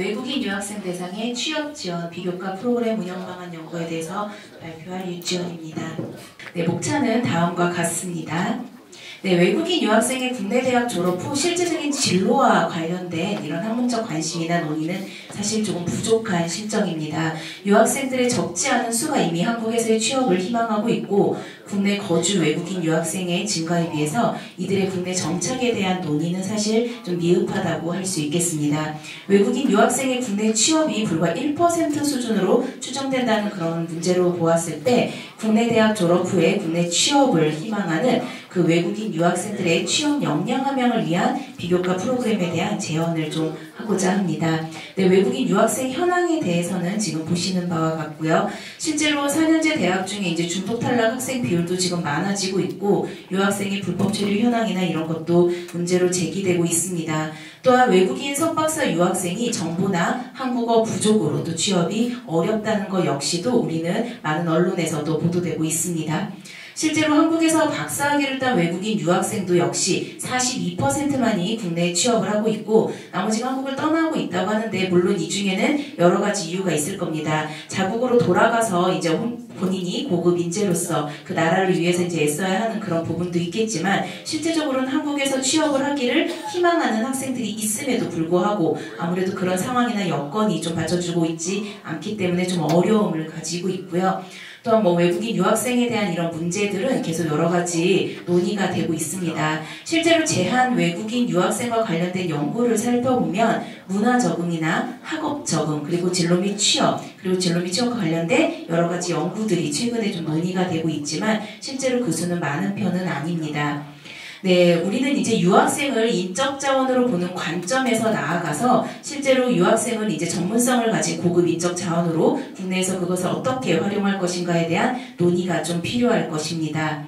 외국인 유학생 대상의 취업 지원 비교과 프로그램 운영 방안 연구에 대해서 발표할 유지연입니다. 네, 목차는 다음과 같습니다. 네, 외국인 유학생의 국내 대학 졸업 후 실질적인 진로와 관련된 이런 학문적 관심이나 논의는 사실 조금 부족한 실정입니다. 유학생들의 적지 않은 수가 이미 한국에서의 취업을 희망하고 있고 국내 거주 외국인 유학생의 증가에 비해서 이들의 국내 정착에 대한 논의는 사실 좀 미흡하다고 할 수 있겠습니다. 외국인 유학생의 국내 취업이 불과 1% 수준으로 추정된다는 그런 문제로 보았을 때 국내 대학 졸업 후에 국내 취업을 희망하는 그 외국인 유학생들의 취업 역량 함양을 위한 비교과 프로그램에 대한 제언을 좀 하고자 합니다. 네, 외국인 유학생 현황에 대해서는 지금 보시는 바와 같고요. 실제로 4년제 대학 중에 이제 중복 탈락 학생 비율도 지금 많아지고 있고 유학생의 불법 체류 현황이나 이런 것도 문제로 제기되고 있습니다. 또한 외국인 석박사 유학생이 정보나 한국어 부족으로 또 취업이 어렵다는 것 역시도 우리는 많은 언론에서도 보도되고 있습니다. 실제로 한국에서 박사학위를 딴 외국인 유학생도 역시 42%만이 국내에 취업을 하고 있고 나머지가 한국을 떠나고 있다고 하는데 물론 이 중에는 여러 가지 이유가 있을 겁니다. 자국으로 돌아가서 이제 본인이 고급 인재로서 그 나라를 위해서 이제 애써야 하는 그런 부분도 있겠지만 실제적으로는 한국에서 취업을 하기를 희망하는 학생들이 있음에도 불구하고 아무래도 그런 상황이나 여건이 좀 받쳐주고 있지 않기 때문에 좀 어려움을 가지고 있고요. 또한 외국인 유학생에 대한 이런 문제들은 계속 여러 가지 논의가 되고 있습니다. 실제로 제한 외국인 유학생과 관련된 연구를 살펴보면 문화 적응이나 학업 적응, 그리고 진로 및 취업, 그리고 진로 및 취업과 관련된 여러 가지 연구들이 최근에 좀 논의가 되고 있지만 실제로 그 수는 많은 편은 아닙니다. 네, 우리는 이제 유학생을 인적 자원으로 보는 관점에서 나아가서 실제로 유학생은 이제 전문성을 가진 고급 인적 자원으로 국내에서 그것을 어떻게 활용할 것인가에 대한 논의가 좀 필요할 것입니다.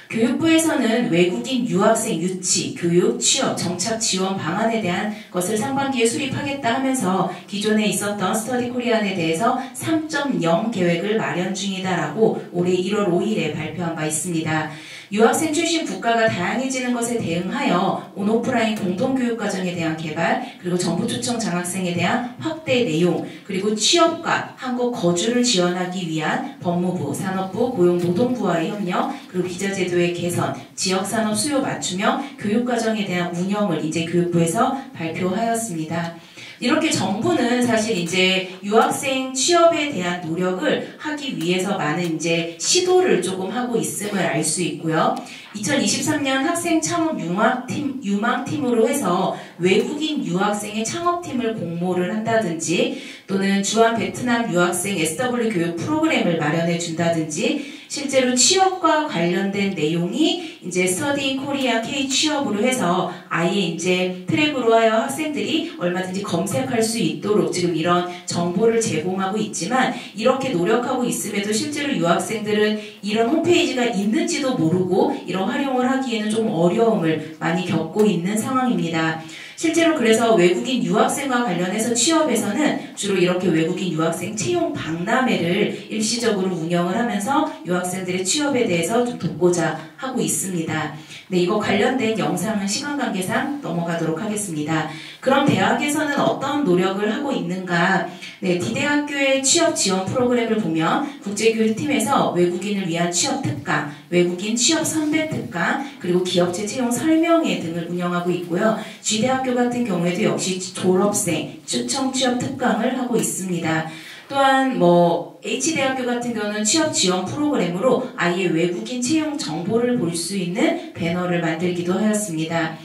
교육부에서는 외국인 유학생 유치, 교육, 취업, 정착 지원 방안에 대한 것을 상반기에 수립하겠다 하면서 기존에 있었던 스터디 코리안에 대해서 3.0 계획을 마련 중이다라고 올해 1월 5일에 발표한 바 있습니다. 유학생 출신 국가가 다양해지는 것에 대응하여 온오프라인 공동교육과정에 대한 개발, 그리고 정부 초청 장학생에 대한 확대 내용, 그리고 취업과 한국 거주를 지원하기 위한 법무부, 산업부, 고용노동부와의 협력, 그리고 비자제도의 개선, 지역산업 수요 맞춤형 교육과정에 대한 운영을 이제 교육부에서 발표하였습니다. 이렇게 정부는 사실 이제 유학생 취업에 대한 노력을 하기 위해서 많은 이제 시도를 조금 하고 있음을 알 수 있고요. 2023년 학생 창업 유망팀으로 해서 외국인 유학생의 창업팀을 공모를 한다든지 또는 주한 베트남 유학생 SW 교육 프로그램을 마련해 준다든지 실제로 취업과 관련된 내용이 이제 스터디 인 코리아 K 취업으로 해서 아예 이제 트랙으로 하여 학생들이 얼마든지 검색할 수 있도록 지금 이런 정보를 제공하고 있지만 이렇게 노력하고 있음에도 실제로 유학생들은 이런 홈페이지가 있는지도 모르고 이런 활용을 하기에는 좀 어려움을 많이 겪고 있는 상황입니다. 실제로 그래서 외국인 유학생과 관련해서 취업에서는 주로 이렇게 외국인 유학생 채용 박람회를 일시적으로 운영을 하면서 유학생들의 취업에 대해서 좀 돕고자 하고 있습니다. 네, 이거 관련된 영상은 시간 관계상 넘어가도록 하겠습니다. 그럼 대학에서는 어떤 노력을 하고 있는가? 네, D대학교의 취업 지원 프로그램을 보면 국제교류팀에서 외국인을 위한 취업 특강, 외국인 취업 선배 특강, 그리고 기업체 채용 설명회 등을 운영하고 있고요. G대학교 같은 경우에도 역시 졸업생 추천 취업 특강을 하고 있습니다. 또한 H대학교 같은 경우는 취업 지원 프로그램으로 아예 외국인 채용 정보를 볼 수 있는 배너를 만들기도 하였습니다.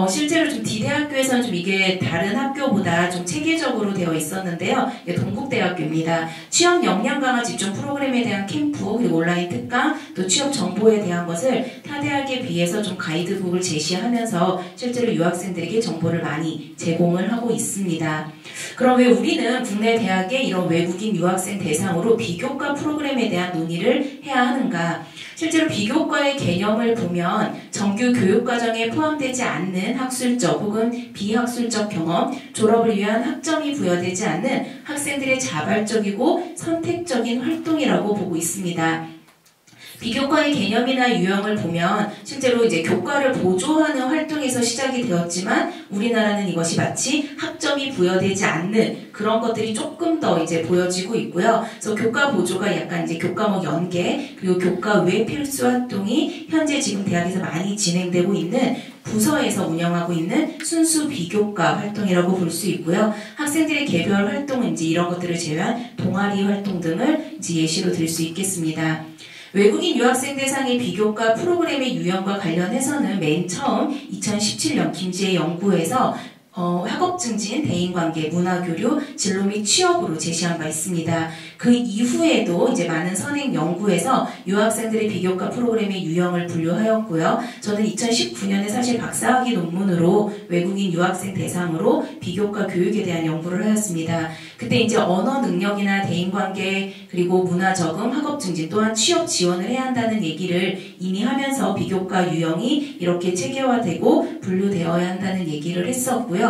실제로 좀 D대학교에서는 좀 이게 다른 학교보다 좀 체계적으로 되어 있었는데요. 이게 동국대학교입니다. 취업 역량 강화 집중 프로그램에 대한 캠프, 그리고 온라인 특강, 또 취업 정보에 대한 것을 타 대학에 비해서 좀 가이드북을 제시하면서 실제로 유학생들에게 정보를 많이 제공을 하고 있습니다. 그럼 왜 우리는 국내 대학의 이런 외국인 유학생 대상으로 비교과 프로그램에 대한 논의를 해야 하는가? 실제로 비교과의 개념을 보면 정규 교육과정에 포함되지 않는 학술적 혹은 비학술적 경험, 졸업을 위한 학점이 부여되지 않는 학생들의 자발적이고 선택적인 활동이라고 보고 있습니다. 비교과의 개념이나 유형을 보면 실제로 이제 교과를 보조하는 활동에서 시작이 되었지만 우리나라는 이것이 마치 학점이 부여되지 않는 그런 것들이 조금 더 이제 보여지고 있고요. 그래서 교과 보조가 약간 이제 교과목 연계 그리고 교과 외 필수 활동이 현재 지금 대학에서 많이 진행되고 있는 부서에서 운영하고 있는 순수 비교과 활동이라고 볼 수 있고요. 학생들의 개별 활동은 이제 이런 것들을 제외한 동아리 활동 등을 이제 예시로 들 수 있겠습니다. 외국인 유학생 대상의 비교과 프로그램의 유형과 관련해서는 맨 처음 2017년 김지혜 연구에서 학업 증진, 대인관계, 문화교류, 진로 및 취업으로 제시한 바 있습니다. 그 이후에도 이제 많은 선행 연구에서 유학생들의 비교과 프로그램의 유형을 분류하였고요. 저는 2019년에 사실 박사학위 논문으로 외국인 유학생 대상으로 비교과 교육에 대한 연구를 하였습니다. 그때 이제 언어 능력이나 대인관계 그리고 문화 적응, 학업 증진 또한 취업 지원을 해야 한다는 얘기를 이미 하면서 비교과 유형이 이렇게 체계화되고 분류되어야 한다는 얘기를 했었고요.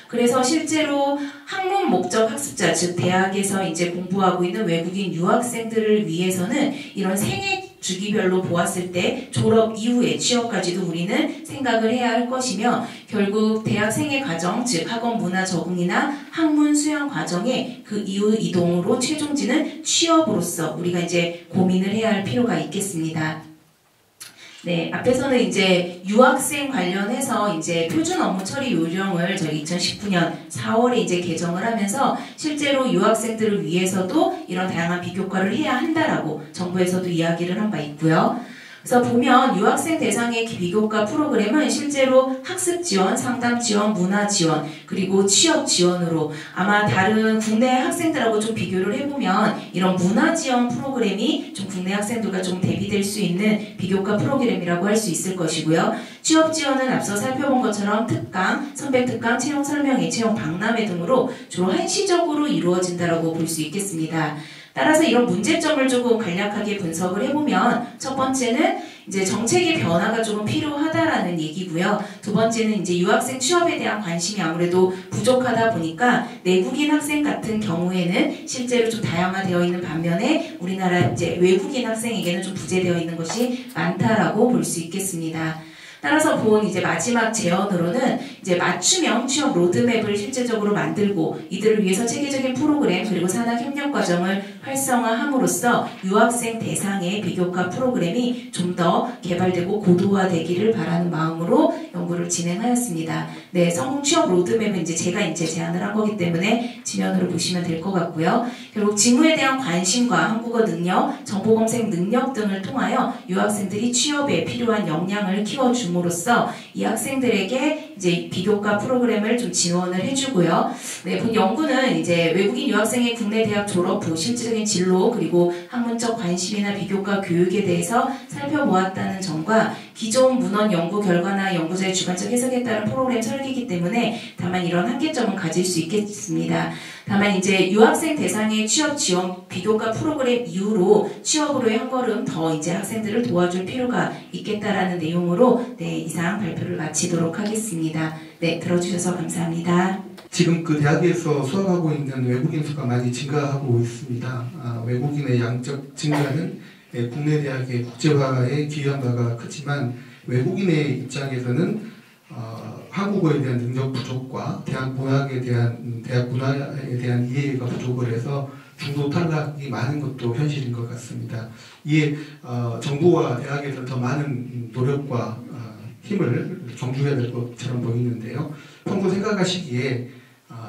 그래서 실제로 학문 목적 학습자, 즉 대학에서 이제 공부하고 있는 외국인 유학생들을 위해서는 이런 생애 주기별로 보았을 때 졸업 이후에 취업까지도 우리는 생각을 해야 할 것이며 결국 대학 생애 과정, 즉 학원 문화 적응이나 학문 수양 과정의 그 이후 이동으로 최종지는 취업으로서 우리가 이제 고민을 해야 할 필요가 있겠습니다. 네, 앞에서는 이제 유학생 관련해서 이제 표준 업무 처리 요령을 저희 2019년 4월에 이제 개정을 하면서 실제로 유학생들을 위해서도 이런 다양한 비교과를 해야 한다라고 정부에서도 이야기를 한 바 있고요. 그래서 보면 유학생 대상의 비교과 프로그램은 실제로 학습 지원, 상담 지원, 문화 지원, 그리고 취업 지원으로 아마 다른 국내 학생들하고 좀 비교를 해보면 이런 문화 지원 프로그램이 좀 국내 학생들과 좀 대비될 수 있는 비교과 프로그램이라고 할 수 있을 것이고요. 취업 지원은 앞서 살펴본 것처럼 특강, 선배 특강, 채용 설명회, 채용 박람회 등으로 주로 한시적으로 이루어진다고 볼 수 있겠습니다. 따라서 이런 문제점을 조금 간략하게 분석을 해보면 첫 번째는 이제 정책의 변화가 조금 필요하다라는 얘기고요. 두 번째는 이제 유학생 취업에 대한 관심이 아무래도 부족하다 보니까 내국인 학생 같은 경우에는 실제로 좀 다양화되어 있는 반면에 우리나라 이제 외국인 학생에게는 좀 부재되어 있는 것이 많다라고 볼 수 있겠습니다. 따라서 본 이제 마지막 제언으로는 이제 맞춤형 취업 로드맵을 실제적으로 만들고 이들을 위해서 체계적인 프로그램 그리고 산학 협력 과정을 활성화함으로써 유학생 대상의 비교과 프로그램이 좀 더 개발되고 고도화되기를 바라는 마음으로 연구를 진행하였습니다. 네, 성공 취업 로드맵은 이제 제가 이제 제안을 한 거기 때문에 지면으로 보시면 될 것 같고요. 결국 직무에 대한 관심과 한국어 능력, 정보 검색 능력 등을 통하여 유학생들이 취업에 필요한 역량을 키워줌으로써 이 학생들에게 이제 비교과 프로그램을 좀 지원을 해주고요. 네, 본 연구는 이제 외국인 유학생의 국내 대학 졸업 후 실질적인 진로 그리고 학문적 관심이나 비교과 교육에 대해서 살펴보았다는 점과 기존 문헌 연구 결과나 연구자의 주관적 해석에 따른 프로그램 설계이기 때문에 다만 이런 한계점은 가질 수 있겠습니다. 다만 이제 유학생 대상의 취업 지원 비교과 프로그램 이후로 취업으로의 한 걸음 더 이제 학생들을 도와줄 필요가 있겠다라는 내용으로 네, 이상 발표를 마치도록 하겠습니다. 네, 들어주셔서 감사합니다. 지금 그 대학에서 수업하고 있는 외국인 수가 많이 증가하고 있습니다. 외국인의 양적 증가는 국내 대학의 국제화에 기여한 바가 크지만 외국인의 입장에서는 한국어에 대한 능력 부족과 대학 문화에 대한 이해가 부족을 해서 중도 탈락이 많은 것도 현실인 것 같습니다. 이에 정부와 대학에서 더 많은 노력과 힘을 정주해야 될 것처럼 보이는데요. 평소 생각하시기에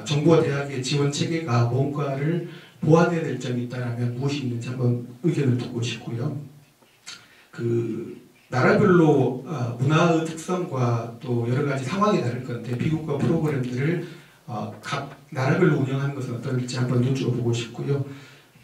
정부와 대학의 지원 체계가 뭔가를 보완해야 될 점이 있다면 무엇이 있는지 한번 의견을 듣고 싶고요. 나라별로 문화의 특성과 또 여러 가지 상황이 다를 건데 비교과 프로그램들을 각 나라별로 운영하는 것은 어떨지 한번 여쭤보고 싶고요.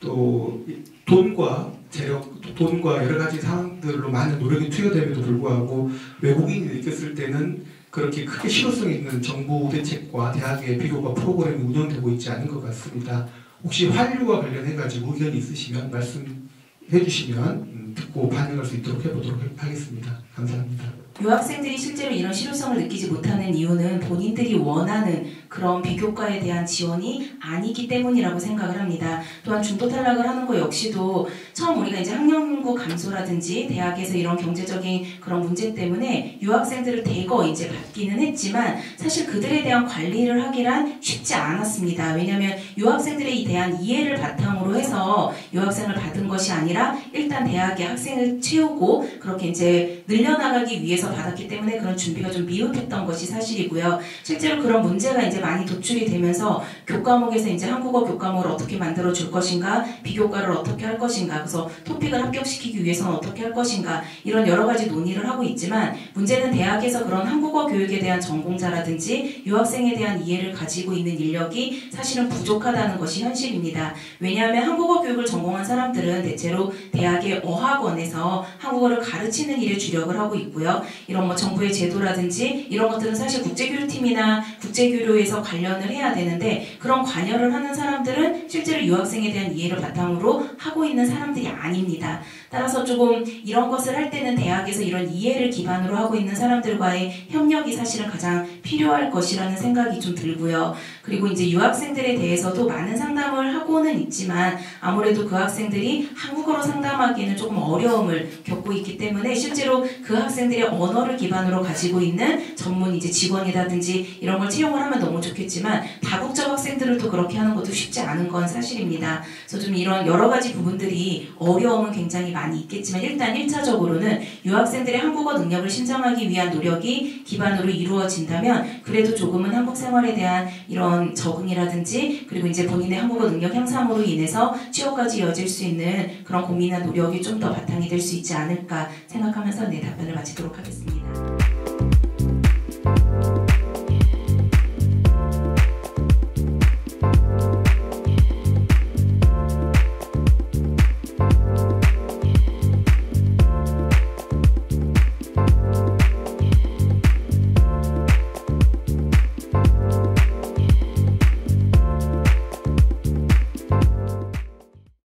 또 돈과 재력, 돈과 여러 가지 상황들로 많은 노력이 투여됨에도 불구하고 외국인이 느꼈을 때는 그렇게 크게 실효성 있는 정부 대책과 대학의 비교과 프로그램이 운영되고 있지 않은 것 같습니다. 혹시 환류와 관련해가지고 의견이 있으시면 말씀해 주시면 듣고 반영할 수 있도록 해보도록 하겠습니다. 감사합니다. 유학생들이 실제로 이런 실효성을 느끼지 못하는 이유는 본인들이 원하는 그런 비교과에 대한 지원이 아니기 때문이라고 생각을 합니다. 또한 중도 탈락을 하는 것 역시도 처음 우리가 이제 학령인구 감소라든지 대학에서 이런 경제적인 그런 문제 때문에 유학생들을 대거 이제 받기는 했지만 사실 그들에 대한 관리를 하기란 쉽지 않았습니다. 왜냐하면 유학생들에 대한 이해를 바탕으로 해서 유학생을 받은 것이 아니라 일단 대학에 학생을 채우고 그렇게 이제 늘려나가기 위해서 받았기 때문에 그런 준비가 좀 미흡했던 것이 사실이고요. 실제로 그런 문제가 이제 많이 도출이 되면서 교과목에서 이제 한국어 교과목을 어떻게 만들어 줄 것인가, 비교과를 어떻게 할 것인가, 그래서 토픽을 합격시키기 위해서는 어떻게 할 것인가 이런 여러 가지 논의를 하고 있지만 문제는 대학에서 그런 한국어 교육에 대한 전공자라든지 유학생에 대한 이해를 가지고 있는 인력이 사실은 부족하다는 것이 현실입니다. 왜냐하면 한국어 교육을 전공한 사람들은 대체로 대학의 어학원에서 한국어를 가르치는 일에 주력을 하고 있고요. 이런 뭐 정부의 제도라든지 이런 것들은 사실 국제교류팀이나 국제교류에서 관련을 해야 되는데 그런 관여를 하는 사람들은 실제로 유학생에 대한 이해를 바탕으로 하고 있는 사람들이 아닙니다. 따라서 조금 이런 것을 할 때는 대학에서 이런 이해를 기반으로 하고 있는 사람들과의 협력이 사실은 가장 필요할 것이라는 생각이 좀 들고요. 그리고 이제 유학생들에 대해서도 많은 상담을 하고는 있지만 아무래도 그 학생들이 한국어로 상담하기에는 조금 어려움을 겪고 있기 때문에 실제로 그 학생들의 언어를 기반으로 가지고 있는 전문 이제 직원이라든지 이런 걸 채용을 하면 너무 좋겠지만 다국적 학생들을 또 그렇게 하는 것도 쉽지 않은 건 사실입니다. 그래서 좀 이런 여러 가지 부분들이 어려움은 굉장히 많이 있겠지만 일단 1차적으로는 유학생들의 한국어 능력을 신장하기 위한 노력이 기반으로 이루어진다면 그래도 조금은 한국 생활에 대한 이런 적응이라든지 그리고 이제 본인의 한국어 능력 향상으로 인해서 취업까지 이어질 수 있는 그런 고민이나 노력이 좀 더 바탕이 될 수 있지 않을까 생각하면서 네, 답변을 마치도록 하겠습니다.